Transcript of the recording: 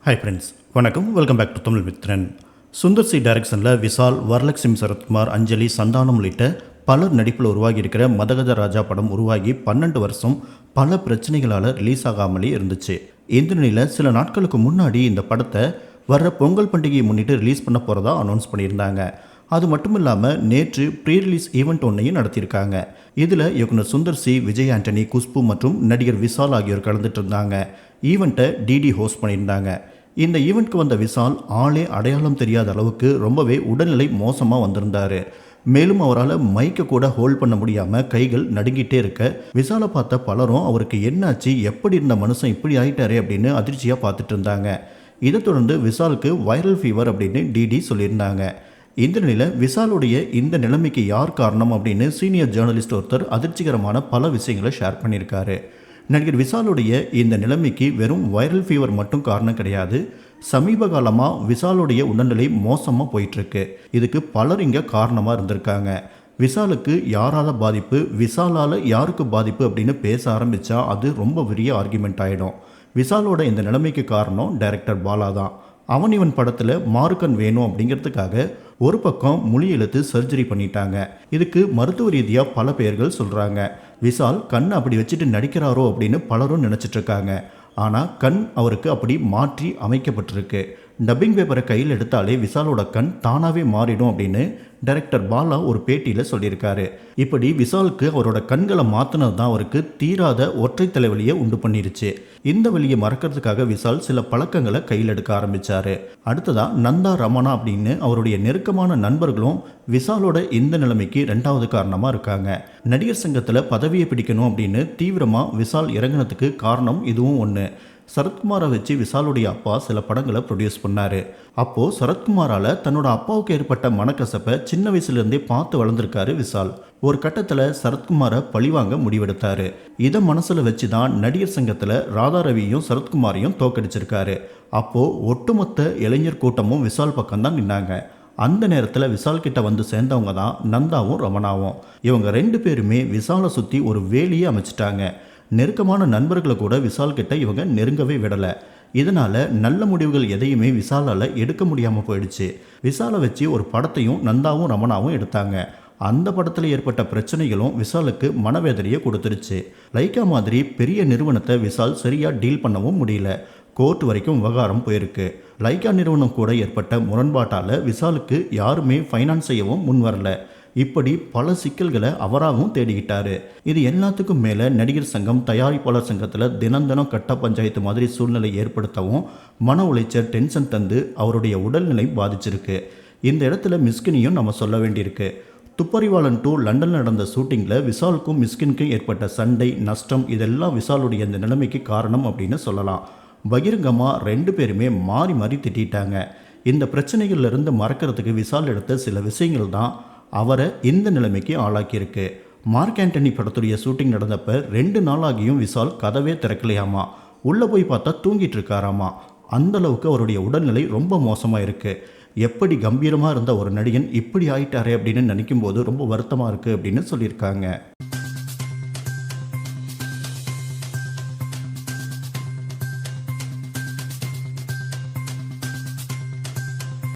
Hi friends, வணக்கம். Welcome back to Tamil Mithran. Sundar C டைரக்ஷனில் விசால், வரலட்சுமி சரத்குமார், அஞ்சலி, சந்தானம் உள்ளிட்ட பலர் நடிப்பில் உருவாகி இருக்கிற மதகஜ ராஜா படம் உருவாகி 12 வருஷம் பல பிரச்சனைகளால் ரிலீஸ் ஆகாமலே இருந்துச்சு. இந்த நிலையில் சில நாட்களுக்கு முன்னாடி இந்த படத்தை வர்ற பொங்கல் பண்டிகையை முன்னிட்டு ரிலீஸ் பண்ண போகிறதா அனௌன்ஸ் பண்ணியிருந்தாங்க. அது மட்டும் இல்லாமல் நேற்று ப்ரீ ரிலீஸ் ஈவெண்ட் ஒன்றையும் நடத்தியிருக்காங்க. இதில் இயக்குனர் சுந்தர் சி, விஜய் ஆண்டனி, குஷ்பு மற்றும் நடிகர் விசால் ஆகியோர் கலந்துட்டு இருந்தாங்க. ஈவெண்ட்டை டிடி ஹோஸ்ட் பண்ணியிருந்தாங்க. இந்த ஈவெண்ட்க்கு வந்த விசால் ஆளே அடையாளம் தெரியாத அளவுக்கு ரொம்பவே உடல்நிலை மோசமாக வந்திருந்தார். மேலும் அவரால் மைக்கை கூட ஹோல்ட் பண்ண முடியாமல் கைகள் நடுங்கிட்டே இருக்க விசாலை பார்த்த பலரும் அவருக்கு என்னாச்சு, எப்படி இருந்த மனுஷன் இப்படி ஆயிட்டாரே அப்படின்னு அதிர்ச்சியாக பார்த்துட்டு இருந்தாங்க. இதை தொடர்ந்து விசாலுக்கு வைரல் ஃபீவர் அப்படின்னு டிடி சொல்லியிருந்தாங்க. இந்த நிலையில் விசாலுடைய இந்த நிலைமைக்கு யார் காரணம் அப்படின்னு சீனியர் ஜேர்னலிஸ்ட் ஒருத்தர் அதிர்ச்சிகரமான பல விஷயங்களை ஷேர் பண்ணியிருக்காரு. நடிகர் விசாலுடைய இந்த நிலைமைக்கு வெறும் வைரல் ஃபீவர் மட்டும் காரணம் கிடையாது. சமீப காலமாக விசாலுடைய உடல்நிலை மோசமாக போயிட்டுருக்கு. இதுக்கு பலர் இங்கே காரணமாக இருந்திருக்காங்க. விசாலுக்கு யாரால் பாதிப்பு, விசாலால் யாருக்கு பாதிப்பு அப்படின்னு பேச ஆரம்பித்தா அது ரொம்ப பெரிய ஆர்கியூமெண்ட் ஆகிடும். விசாலோட இந்த நிலைமைக்கு காரணம் டைரக்டர் பாலா தான். அவன் இவன் படத்தில் மாறுக்கண் வேணும் அப்படிங்கிறதுக்காக ஒரு பக்கம் மொழி எழுத்து சர்ஜரி பண்ணிட்டாங்க. இதுக்கு மருத்துவ ரீதியாக பல பேர்கள் சொல்கிறாங்க. விசால் கண் அப்படி வச்சுட்டு நடிக்கிறாரோ அப்படின்னு பலரும் நினச்சிட்டு இருக்காங்க. ஆனால் கண் அவருக்கு அப்படி மாற்றி அமைக்கப்பட்டிருக்கு. டப்பிங் பேப்பரை கையில் எடுத்தாலே விசாலோட கண் தானாகவே மாறிடும் அப்படின்னு டைரக்டர் பாலா ஒரு பேட்டியில் சொல்லியிருக்காரு. இப்படி விசாலுக்கு அவரோட கண்களை மாற்றினது தான் அவருக்கு தீராத ஒற்றை தலைவலியை உண்டு பண்ணிருச்சு. இந்த வழியை மறக்கிறதுக்காக விசால் சில பழக்கங்களை கையில் எடுக்க ஆரம்பித்தார். அடுத்ததாக நந்தா, ரமணா அப்படின்னு அவருடைய நெருக்கமான நண்பர்களும் விசாலோட இந்த நிலைமைக்கு 2வது காரணமாக இருக்காங்க. நடிகர் சங்கத்தில் பதவியை பிடிக்கணும் அப்படின்னு தீவிரமாக விசால் இறங்கினதுக்கு காரணம் இதுவும் ஒன்று. சரத்குமாரை வச்சு விசாலுடைய அப்பா சில படங்களை ப்ரொடியூஸ் பண்ணார். அப்போது சரத்குமாரால் தன்னோட அப்பாவுக்கு ஏற்பட்ட மனக்கசப்பை சின்ன வயசுலேருந்தே பார்த்து வளர்ந்துருக்காரு விசால். ஒரு கட்டத்தில் சரத்குமாரை பழிவாங்க முடிவெடுத்தார். இதை மனசில் வச்சு தான் நடிகர் சங்கத்தில் ராதா ரவியும் சரத்குமாரையும் தோக்கடிச்சிருக்காரு. அப்போது ஒட்டுமொத்த இளைஞர் கூட்டமும் விசால் பக்கம்தான் நின்னாங்க. அந்த நேரத்தில் விசால் கிட்ட வந்து சேர்ந்தவங்க தான் நந்தாவும் ரமணாவும். இவங்க 2 பேருமே விசாலை சுற்றி ஒரு வேலியை அமைச்சிட்டாங்க. நெருக்கமான நண்பர்களை கூட விசால் கிட்ட இவங்க நெருங்கவே விடலை. இதனால் நல்ல முடிவுகள் எதையுமே விசாலால் எடுக்க முடியாமல் போயிடுச்சு. விசாலை வச்சு ஒரு படத்தையும் நந்தாவும் ரமணாவும் எடுத்தாங்க. அந்த படத்தில் ஏற்பட்ட பிரச்சனைகளும் விசாலுக்கு மனவேதனையை கொடுத்துருச்சு. லைக்கா மாதிரி பெரிய நிறுவனத்தை விசால் சரியாக டீல் பண்ணவும் முடியல. கோர்ட் வரைக்கும் விவகாரம் போயிருக்கு. லைக்கா நிறுவனம் கூட ஏற்பட்ட முரண்பாட்டால் விசாலுக்கு யாருமே ஃபைனான்ஸ் செய்யவும் முன் வரல. இப்படி பல சிக்கல்களை அவராகவும் தேடிக்கிட்டாரு. இது எல்லாத்துக்கும் மேலே நடிகர் சங்கம், தயாரிப்பாளர் சங்கத்தில் தினம் கட்ட பஞ்சாயத்து மாதிரி சூழ்நிலை ஏற்படுத்தவும் மன உளைச்சல், டென்ஷன் தந்து அவருடைய உடல்நிலை பாதிச்சிருக்கு. இந்த இடத்துல மிஸ்கினையும் நம்ம சொல்ல வேண்டியிருக்கு. துப்பறிவாளன் 2 லண்டனில் நடந்த ஷூட்டிங்கில் விசாலுக்கும் மிஸ்கினுக்கும் ஏற்பட்ட சண்டை, நஷ்டம் இதெல்லாம் விசாலுடைய இந்த நிலைமைக்கு காரணம் அப்படின்னு சொல்லலாம். பகிரங்கமாக 2 பேருமே மாறி மாறி திட்டாங்க. இந்த பிரச்சனைகள்லேருந்து மறக்கிறதுக்கு விசால் எடுத்த சில விஷயங்கள் தான் அவரை இந்த நிலைமைக்கு ஆளாக்கியிருக்கு. மார்க் ஆண்டனி படத்துடைய ஷூட்டிங் நடந்தப்ப 2 நாளாகியும் விசால் கதவே திறக்கலையாமா. உள்ளே போய் பார்த்தா தூங்கிட்டு இருக்காராமா. அந்தளவுக்கு அவருடைய உடல்நிலை ரொம்ப மோசமாக இருக்குது. எப்படி கம்பீரமாக இருந்த ஒரு நடிகன் இப்படி ஆயிட்டாரே அப்படின்னு நினைக்கும் போது ரொம்ப வருத்தமாக இருக்குது அப்படின்னு சொல்லியிருக்காங்க.